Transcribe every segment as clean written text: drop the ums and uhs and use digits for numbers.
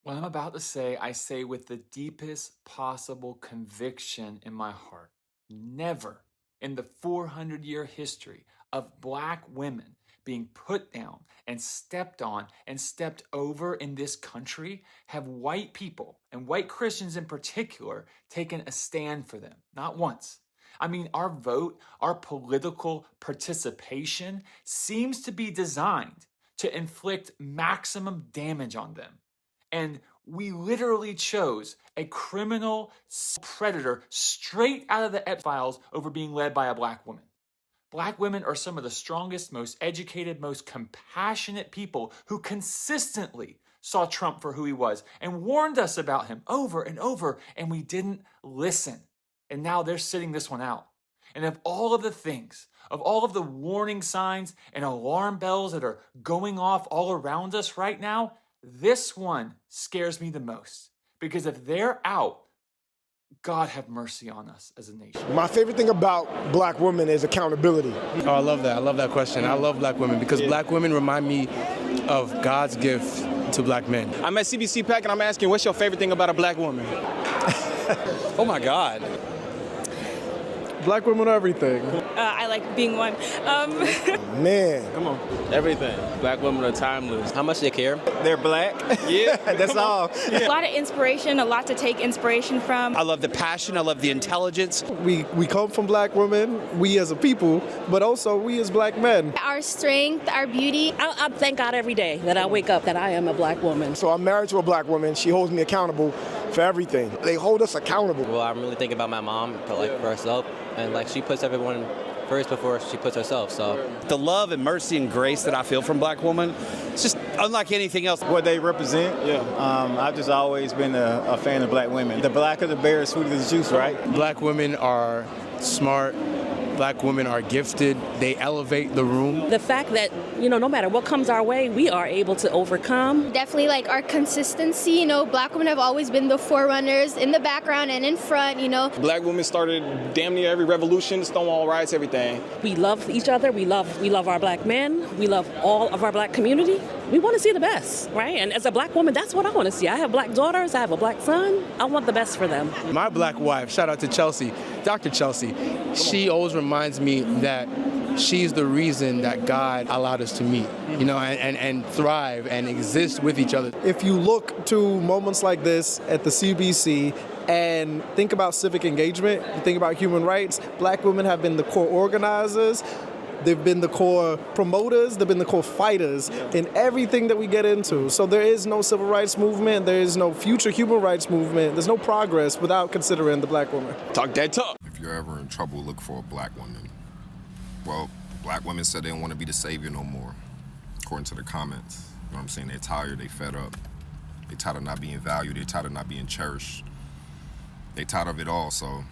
What I'm about to say, I say with the deepest possible conviction in my heart. Never in the 400-year history of Black women being put down and stepped on and stepped over in this country have white people, and white Christians in particular, taken a stand for them. Not once. I mean, our vote, our political participation seems to be designed to inflict maximum damage on them. And we literally chose a criminal predator straight out of the Epstein files over being led by a Black woman. Black women are some of the strongest, most educated, most compassionate people who consistently saw Trump for who he was and warned us about him over and over, and we didn't listen. And now they're sitting this one out. And of all of the things, of all of the warning signs and alarm bells that are going off all around us right now, this one scares me the most. Because if they're out, God have mercy on us as a nation. My favorite thing about Black women is accountability. Oh, I love that. I love that question. I love Black women because Black women remind me of God's gift to Black men. I'm at CBC Pack and I'm asking, what's your favorite thing about a Black woman? Oh my God. Black women are everything. I like being one. Man. Come on. Everything. Black women are timeless. How much they care? They're Black. Yeah, that's all. A lot of inspiration, a lot to take inspiration from. I love the passion, I love the intelligence. We come from Black women, we as a people, but also we as Black men. Our strength, our beauty. I thank God every day that I wake up that I am a Black woman. So I'm married to a Black woman. She holds me accountable for everything. They hold us accountable. Well, I'm really thinking about my mom, but like for herself, and like she puts everyone first before she puts herself. So The love and mercy and grace that I feel from Black women, it's just unlike anything else. What they represent, I've just always been a fan of Black women. The blacker the berry, sweeter the juice, right? Black women are smart. Black women are gifted. They elevate the room. The fact that, no matter what comes our way, we are able to overcome. Definitely like our consistency, Black women have always been the forerunners in the background and in front, Black women started damn near every revolution, Stonewall riots, everything. We love each other. We love our Black men. We love all of our Black community. We want to see the best, right? And as a Black woman, that's what I want to see. I have Black daughters. I have a Black son. I want the best for them. My Black wife, shout out to Chelsea, Dr. Chelsea, she always reminds me that she's the reason that God allowed us to meet, and thrive and exist with each other. If you look to moments like this at the CBC and think about civic engagement, you think about human rights, Black women have been the core organizers. They've been the core promoters, they've been the core fighters in everything that we get into. So there is no civil rights movement, there is no future human rights movement, there's no progress without considering the Black woman. Talk that talk. If you're ever in trouble, look for a Black woman. Well, Black women said they don't want to be the savior no more, according to the comments. You know what I'm saying? They're tired, they fed up. They're tired of not being valued, they're tired of not being cherished. They're tired of it all, so,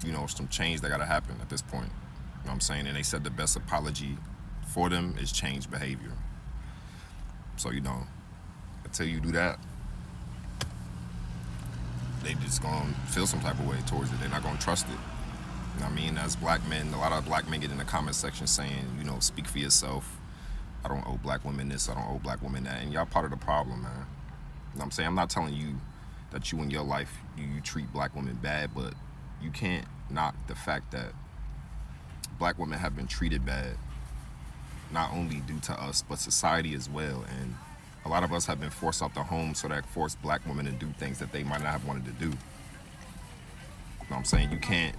some change that gotta happen at this point. You know what I'm saying? And they said the best apology for them is change behavior. So, until you do that, they just gonna feel some type of way towards it. They're not gonna trust it. You know what I mean? As Black men, a lot of Black men get in the comment section saying, speak for yourself. I don't owe Black women this, I don't owe Black women that. And y'all part of the problem, man. You know what I'm saying? I'm not telling you that you in your life, you treat Black women bad, but you can't knock the fact that Black women have been treated bad, not only due to us, but society as well. And a lot of us have been forced out the home, so that forced Black women to do things that they might not have wanted to do. You know what I'm saying? You can't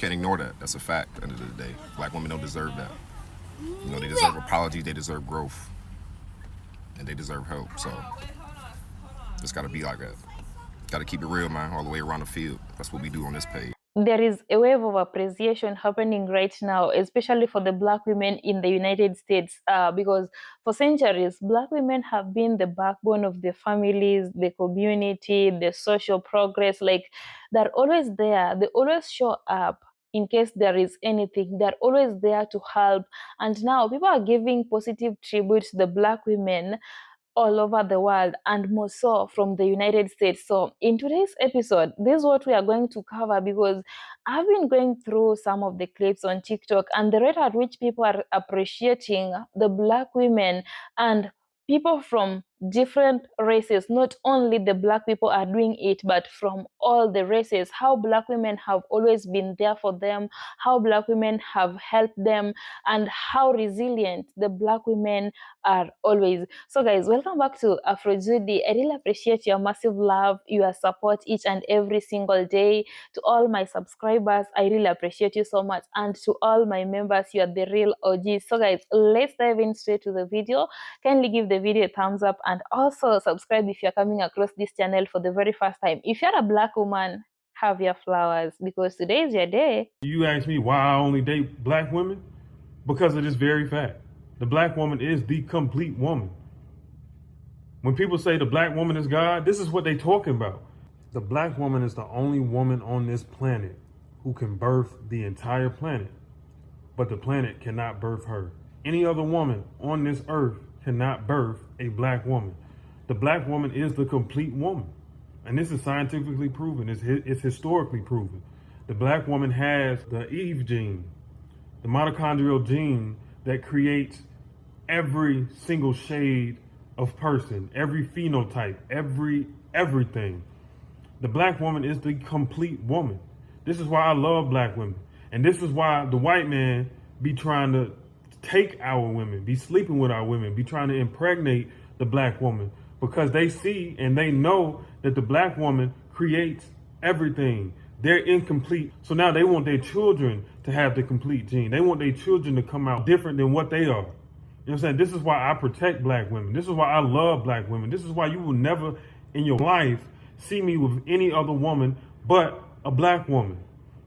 ignore that. That's a fact at the end of the day. Black women don't deserve that. They deserve apologies, they deserve growth, and they deserve help. So it's gotta be like that. Gotta keep it real, man, all the way around the field. That's what we do on this page. There is a wave of appreciation happening right now, especially for the Black women in the United States, because for centuries, Black women have been the backbone of the families, the community, the social progress. Like, they're always there. They always show up in case there is anything. They're always there to help. And now people are giving positive tribute to the Black women all over the world, and more so from the United States. So in today's episode, this is what we are going to cover, because I've been going through some of the clips on TikTok, and the rate at which people are appreciating the Black women and people from different races, not only the black people are doing it, but from all the races, how black women have always been there for them, how black women have helped them, and how resilient the black women are always. So guys, welcome back to Afrojudy. I really appreciate your massive love, your support each and every single day. To all my subscribers, I really appreciate you so much, and to all my members, you are the real OGs. So guys, let's dive in straight to the video. Kindly give the video a thumbs up and also subscribe if you're coming across this channel for the very first time. If you're a black woman, have your flowers, because today is your day. You ask me why I only date black women? Because of this very fact. The black woman is the complete woman. When people say the black woman is God, this is what they talking about. The black woman is the only woman on this planet who can birth the entire planet, but the planet cannot birth her. Any other woman on this earth cannot birth a black woman. The black woman is the complete woman. And this is scientifically proven. It's historically proven. The black woman has the Eve gene, the mitochondrial gene that creates every single shade of person, every phenotype, everything. The black woman is the complete woman. This is why I love black women. And this is why the white man be trying to take our women, be sleeping with our women, be trying to impregnate the black woman, because they see and they know that the black woman creates everything. They're incomplete. So now they want their children to have the complete gene. They want their children to come out different than what they are. You know what I'm saying? This is why I protect black women. This is why I love black women. This is why you will never in your life see me with any other woman but a black woman.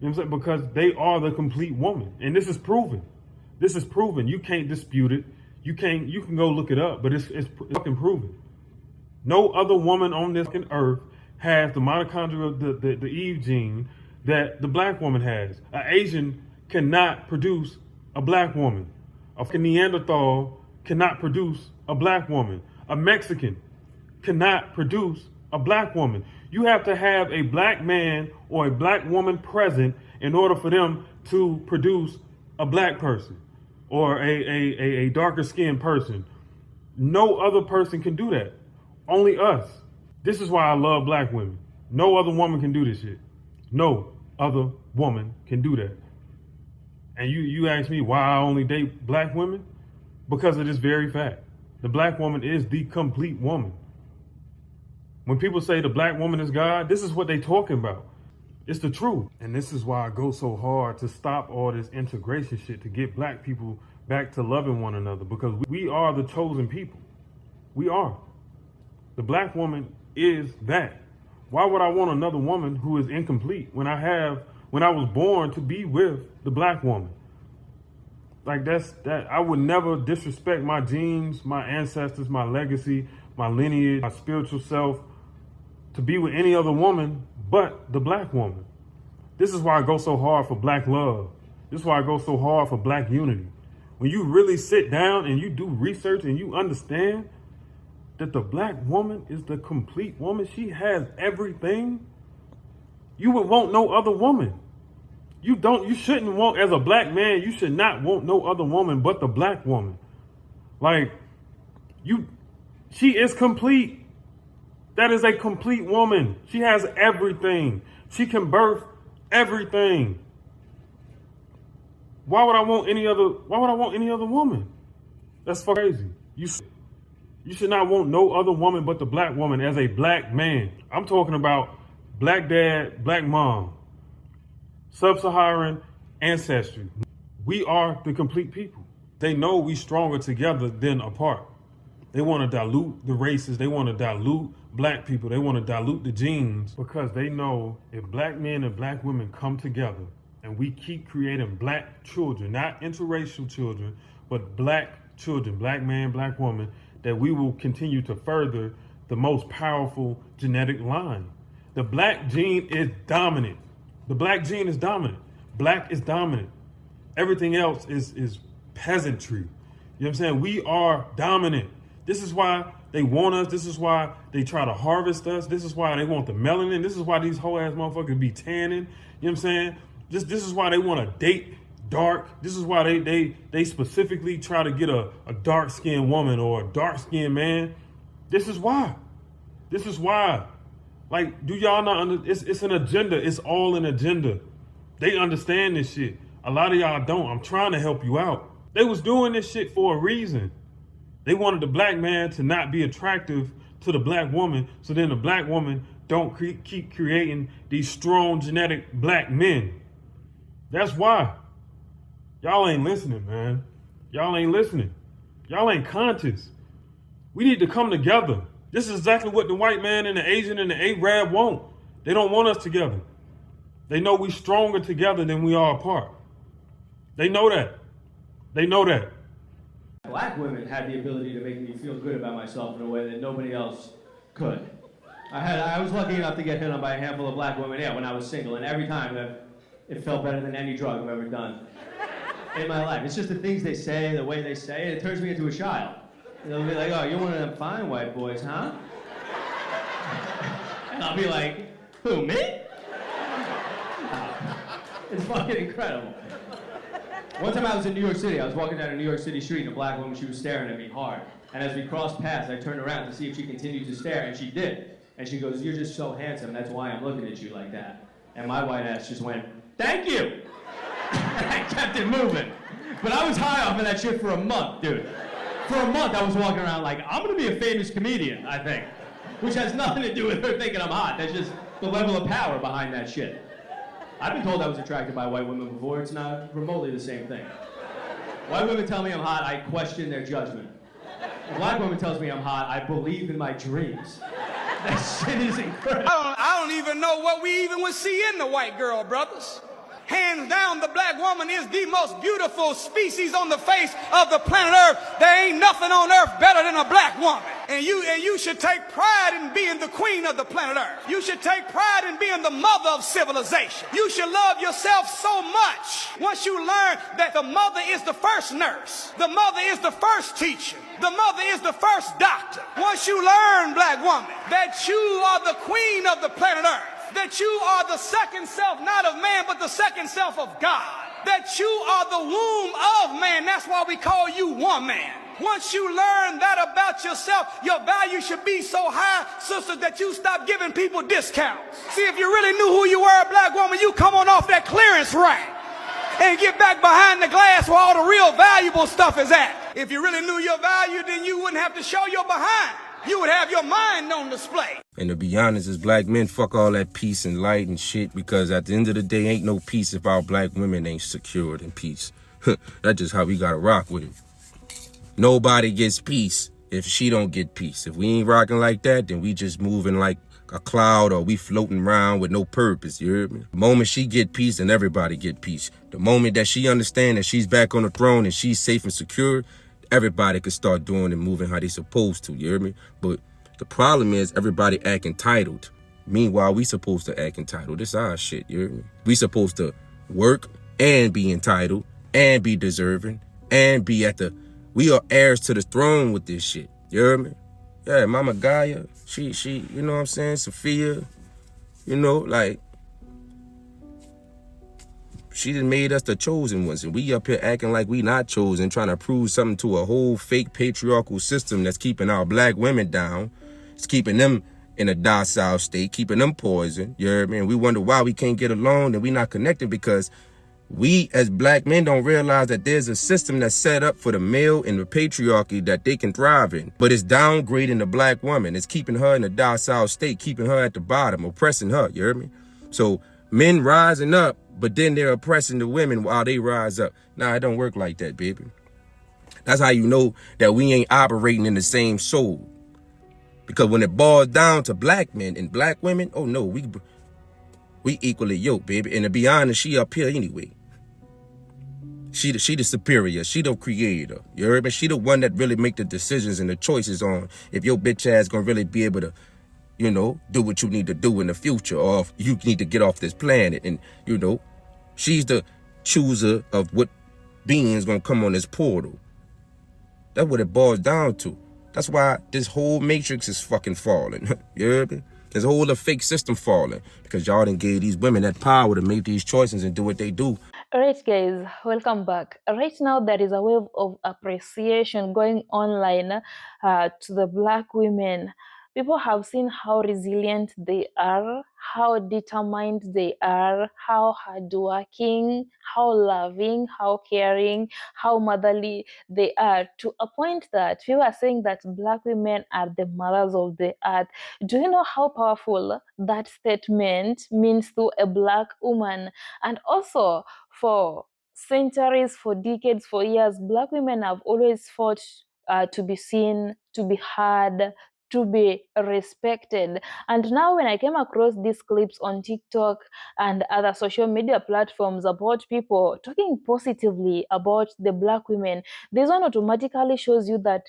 You know what I'm saying? Because they are the complete woman. And this is proven. This is proven. You can't dispute it. You can go look it up, but it's fucking proven. No other woman on this earth has the mitochondrial, the Eve gene that the black woman has. An Asian cannot produce a black woman. A Neanderthal cannot produce a black woman. A Mexican cannot produce a black woman. You have to have a black man or a black woman present in order for them to produce a black person or a darker skinned person. No other person can do that. Only us. This is why I love black women. No other woman can do this shit. No other woman can do that. And you ask me why I only date black women? Because of this very fact. The black woman is the complete woman. When people say the black woman is God, this is what they talking about. It's the truth. And this is why I go so hard to stop all this integration shit, to get black people back to loving one another, because we are the chosen people. We are. The black woman is that. Why would I want another woman who is incomplete when I was born to be with the black woman? Like I would never disrespect my genes, my ancestors, my legacy, my lineage, my spiritual self, to be with any other woman but the black woman. This is why I go so hard for black love. This is why I go so hard for black unity. When you really sit down and you do research and you understand that the black woman is the complete woman, she has everything, you would want no other woman. You shouldn't want, as a black man, you should not want no other woman but the black woman. Like, she is complete. That is a complete woman. She has everything. She can birth everything. Why would I want any other woman? That's crazy. You should not want no other woman but the black woman as a black man. I'm talking about black dad, black mom, sub-Saharan ancestry. We are the complete people. They know we stronger together than apart. They want to dilute the races. They want to dilute black people. They want to dilute the genes, because they know if black men and black women come together and we keep creating black children, not interracial children, but black children, black man, black woman, that we will continue to further the most powerful genetic line. The black gene is dominant. The black gene is dominant. Black is dominant. Everything else is peasantry. You know what I'm saying? We are dominant. This is why they want us. This is why they try to harvest us. This is why they want the melanin. This is why these whole ass motherfuckers be tanning. You know what I'm saying? This is why they want to date dark. This is why they specifically try to get a dark skinned woman or a dark skinned man. This is why. This is why. Like, do y'all not it's an agenda. It's all an agenda. They understand this shit. A lot of y'all don't. I'm trying to help you out. They was doing this shit for a reason. They wanted the black man to not be attractive to the black woman, so then the black woman don't keep creating these strong genetic black men. That's why. Y'all ain't listening, man. Y'all ain't listening. Y'all ain't conscious. We need to come together. This is exactly what the white man and the Asian and the Arab want. They don't want us together. They know we stronger together than we are apart. They know that. They know that. Black women had the ability to make me feel good about myself in a way that nobody else could. I was lucky enough to get hit on by a handful of black women, when I was single, and every time it felt better than any drug I've ever done in my life. It's just the things they say, the way they say it turns me into a child. And they'll be like, oh, you're one of them fine white boys, huh? And I'll be like, who, me? It's fucking incredible. One time I was in New York City. I was walking down a New York City street, and a black woman, she was staring at me hard. And as we crossed paths, I turned around to see if she continued to stare, and she did. And she goes, you're just so handsome, that's why I'm looking at you like that. And my white ass just went, thank you! And I kept it moving. But I was high off of that shit for a month, dude. For a month, I was walking around like, I'm gonna be a famous comedian, I think. Which has nothing to do with her thinking I'm hot. That's just the level of power behind that shit. I've been told I was attracted by white women before. It's not remotely the same thing. White women tell me I'm hot, I question their judgment. If a black woman tells me I'm hot, I believe in my dreams. That shit is incredible. I don't even know what we even would see in the white girl, brothers. Hands down, the black woman is the most beautiful species on the face of the planet Earth. There ain't nothing on Earth better than a black woman. And you should take pride in being the queen of the planet Earth. You should take pride in being the mother of civilization. You should love yourself so much once you learn that the mother is the first nurse. The mother is the first teacher. The mother is the first doctor. Once you learn, black woman, that you are the queen of the planet Earth. That you are the second self, not of man, but the second self of God. That you are the womb of man. That's why we call you woman. Once you learn that about yourself, your value should be so high, sister, that you stop giving people discounts. See, if you really knew who you were, a black woman, you come on off that clearance rack and get back behind the glass where all the real valuable stuff is at. If you really knew your value, then you wouldn't have to show your behind. You would have your mind on display. And to be honest, as black men, fuck all that peace and light and shit, because at the end of the day, ain't no peace if our black women ain't secured in peace. That's just how we gotta rock with it. Nobody gets peace if she don't get peace. If we ain't rocking like that, then we just moving like a cloud, or we floating around with no purpose, you heard me? The moment she get peace, then everybody get peace. The moment that she understand that she's back on the throne and she's safe and secure, everybody could start doing and moving how they supposed to, you hear me? But the problem is everybody act entitled. Meanwhile, we supposed to act entitled. This our shit, you hear me? We supposed to work and be entitled and be deserving and be we are heirs to the throne with this shit, you hear me? Yeah, Mama Gaia, she, you know what I'm saying? Sophia, you know, like, she done made us the chosen ones, and we up here acting like we not chosen, trying to prove something to a whole fake patriarchal system that's keeping our black women down. It's keeping them in a docile state, keeping them poisoned. You heard me? And we wonder why we can't get along and we not connected, because we as black men don't realize that there's a system that's set up for the male and the patriarchy that they can thrive in. But it's downgrading the black woman. It's keeping her in a docile state, keeping her at the bottom, oppressing her. You heard me? So men rising up, but then they're oppressing the women while they rise up. Nah, it don't work like that, baby. That's how you know that we ain't operating in the same soul. Because when it boils down to black men and black women, oh no, we equally yoked, baby. And to be honest, she up here anyway. She the superior. She the creator. You heard me? She the one that really make the decisions and the choices on if your bitch ass gonna really be able to, you know, do what you need to do in the future, or if you need to get off this planet. And, you know, she's the chooser of what beings gonna come on this portal. That's what it boils down to. That's why this whole matrix is fucking falling. You heard me? This whole fake system falling because y'all done gave these women that power to make these choices and do what they do. All right, guys, welcome back. Right now, there is a wave of appreciation going online to the Black women. People have seen how resilient they are, how determined they are, how hardworking, how loving, how caring, how motherly they are, to a point that people are saying that Black women are the mothers of the earth. Do you know how powerful that statement means to a Black woman? And also, for centuries, for decades, for years, Black women have always fought to be seen, to be heard, to be respected. And now, when I came across these clips on TikTok and other social media platforms about people talking positively about the Black women, this one automatically shows you that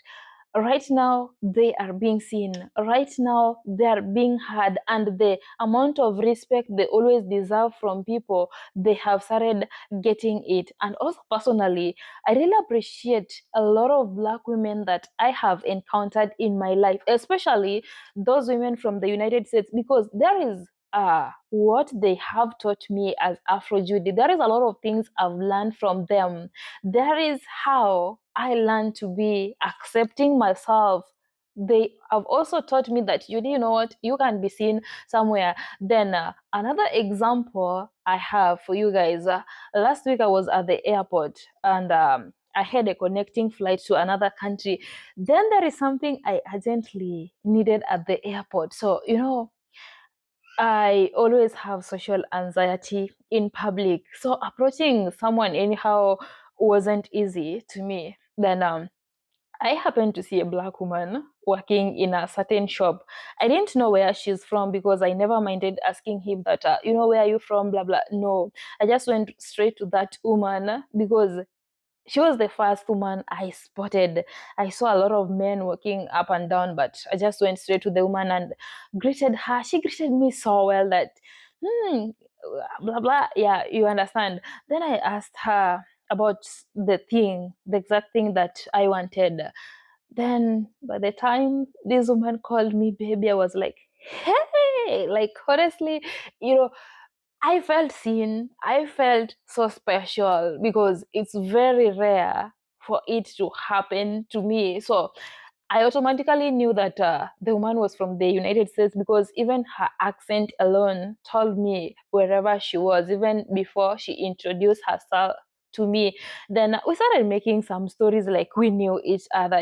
right now they are being seen, right now they are being heard, and the amount of respect they always deserve from people, they have started getting it. And also, personally, I really appreciate a lot of Black women that I have encountered in my life, especially those women from the United States, because there is what they have taught me as Afrojudy. There is a lot of things I've learned from them. There is how I learned to be accepting myself. They have also taught me that you know what, you can be seen somewhere. Then another example I have for you guys. Last week I was at the airport, and I had a connecting flight to another country. Then there is something I urgently needed at the airport. So I always have social anxiety in public. So approaching someone anyhow wasn't easy to me. Then I happened to see a Black woman working in a certain shop. I didn't know where she's from because I never minded asking him that, where are you from, blah, blah. No, I just went straight to that woman because she was the first woman I spotted. I saw a lot of men walking up and down, but I just went straight to the woman and greeted her. She greeted me so well that, hmm, blah, blah. Yeah, you understand. Then I asked her about the exact thing that I wanted. Then by the time this woman called me baby, I was like, hey, like honestly, you know, I felt seen. I felt so special because it's very rare for it to happen to me. So I automatically knew that the woman was from the United States because even her accent alone told me wherever she was, even before she introduced herself to me. Then we started making some stories like we knew each other.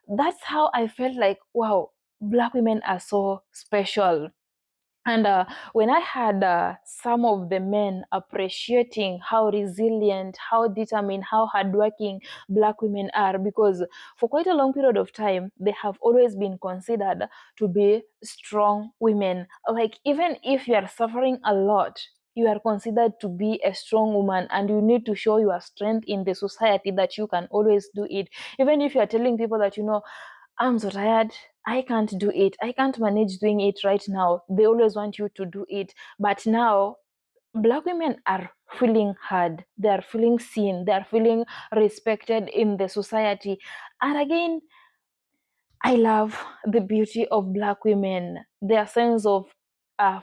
That's how I felt like, wow, Black women are so special. And when I had some of the men appreciating how resilient, how determined, how hardworking Black women are, because for quite a long period of time, they have always been considered to be strong women. Like, even if you are suffering a lot, you are considered to be a strong woman, and you need to show your strength in the society that you can always do it. Even if you are telling people that, I'm so tired. I can't do it. I can't manage doing it right now. They always want you to do it. But now, Black women are feeling heard. They are feeling seen. They are feeling respected in the society. And again, I love the beauty of Black women. Their sense of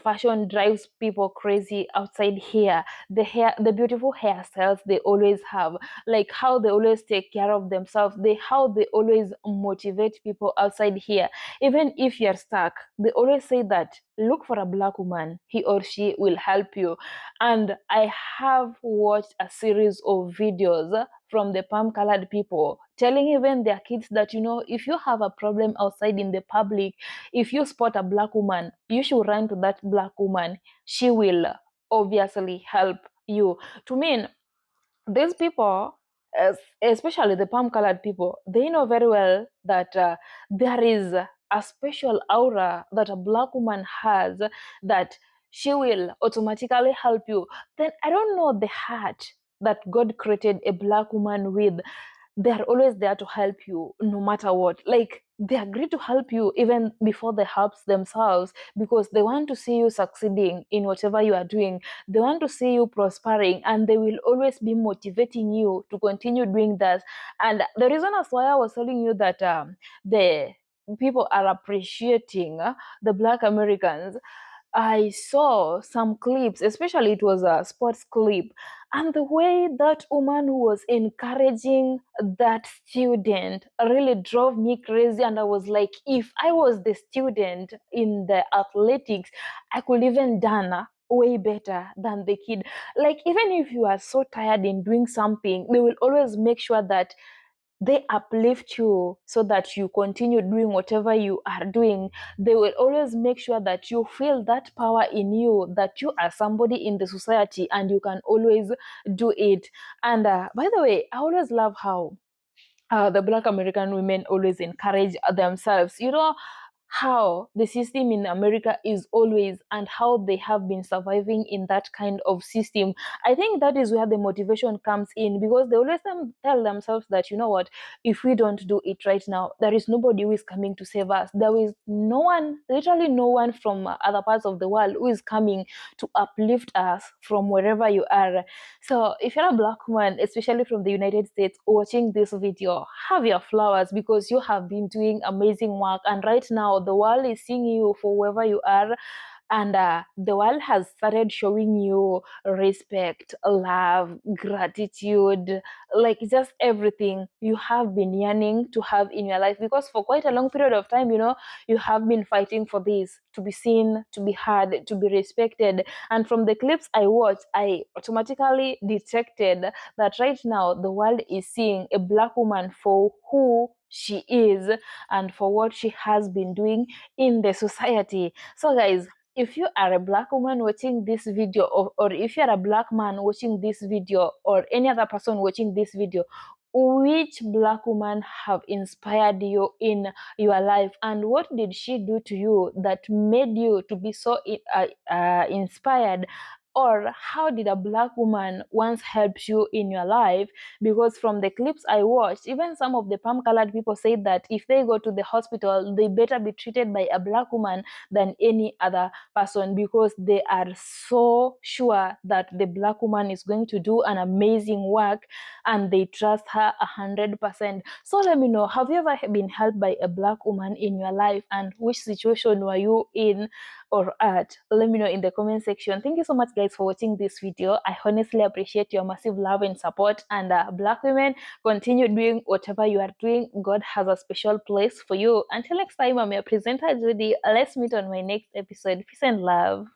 fashion drives people crazy outside here. The beautiful hairstyles they always have, like how they always take care of themselves. How they always motivate people outside here. Even if you're stuck, they always say that look for a Black woman. He or she will help you. And I have watched a series of videos from the palm colored people telling even their kids that if you have a problem outside in the public, if you spot a Black woman, you should run to that Black woman. She will obviously help you. To me, these people, especially the palm colored people, they know very well that there is a special aura that a Black woman has, that she will automatically help you. Then I don't know the heart that God created a Black woman with. They are always there to help you no matter what. Like, they agree to help you even before they help themselves, because they want to see you succeeding in whatever you are doing. They want to see you prospering, and they will always be motivating you to continue doing that. And the reason as why I was telling you that the people are appreciating the Black Americans, I saw some clips, especially it was a sports clip, and the way that woman was encouraging that student really drove me crazy. And I was like, if I was the student in the athletics, I could even done way better than the kid. Like, even if you are so tired in doing something, they will always make sure that they uplift you so that you continue doing whatever you are doing. They will always make sure that you feel that power in you, that you are somebody in the society and you can always do it. And by the way, I always love how the Black American women always encourage themselves. You know how the system in America is always, and how they have been surviving in that kind of system. I think that is where the motivation comes in, because they always tell themselves that, you know what, if we don't do it right now, there is nobody who is coming to save us. There is no one, literally no one from other parts of the world who is coming to uplift us from wherever you are. So if you're a Black woman, especially from the United States, watching this video, have your flowers, because you have been doing amazing work. And right now, the world is seeing you for wherever you are. And the world has started showing you respect, love, gratitude, like just everything you have been yearning to have in your life. Because for quite a long period of time, you know, you have been fighting for this, to be seen, to be heard, to be respected. And from the clips I watched, I automatically detected that right now the world is seeing a Black woman for who she is and for what she has been doing in the society. So guys, if you are a Black woman watching this video, or if you're a Black man watching this video, or any other person watching this video, which Black woman have inspired you in your life, and what did she do to you that made you to be so inspired? Or how did a Black woman once help you in your life? Because from the clips I watched, even some of the palm colored people said that if they go to the hospital, they better be treated by a Black woman than any other person, because they are so sure that the Black woman is going to do an amazing work, and they trust her 100%. So let me know, have you ever been helped by a Black woman in your life, and which situation were you in or at? Let me know in the comment section. Thank you so much guys for watching this video. I honestly appreciate your massive love and support. And Black women, continue doing whatever you are doing. God has a special place for you. Until next time, I'm your presenter Judy. Let's meet on my next episode. Peace and love.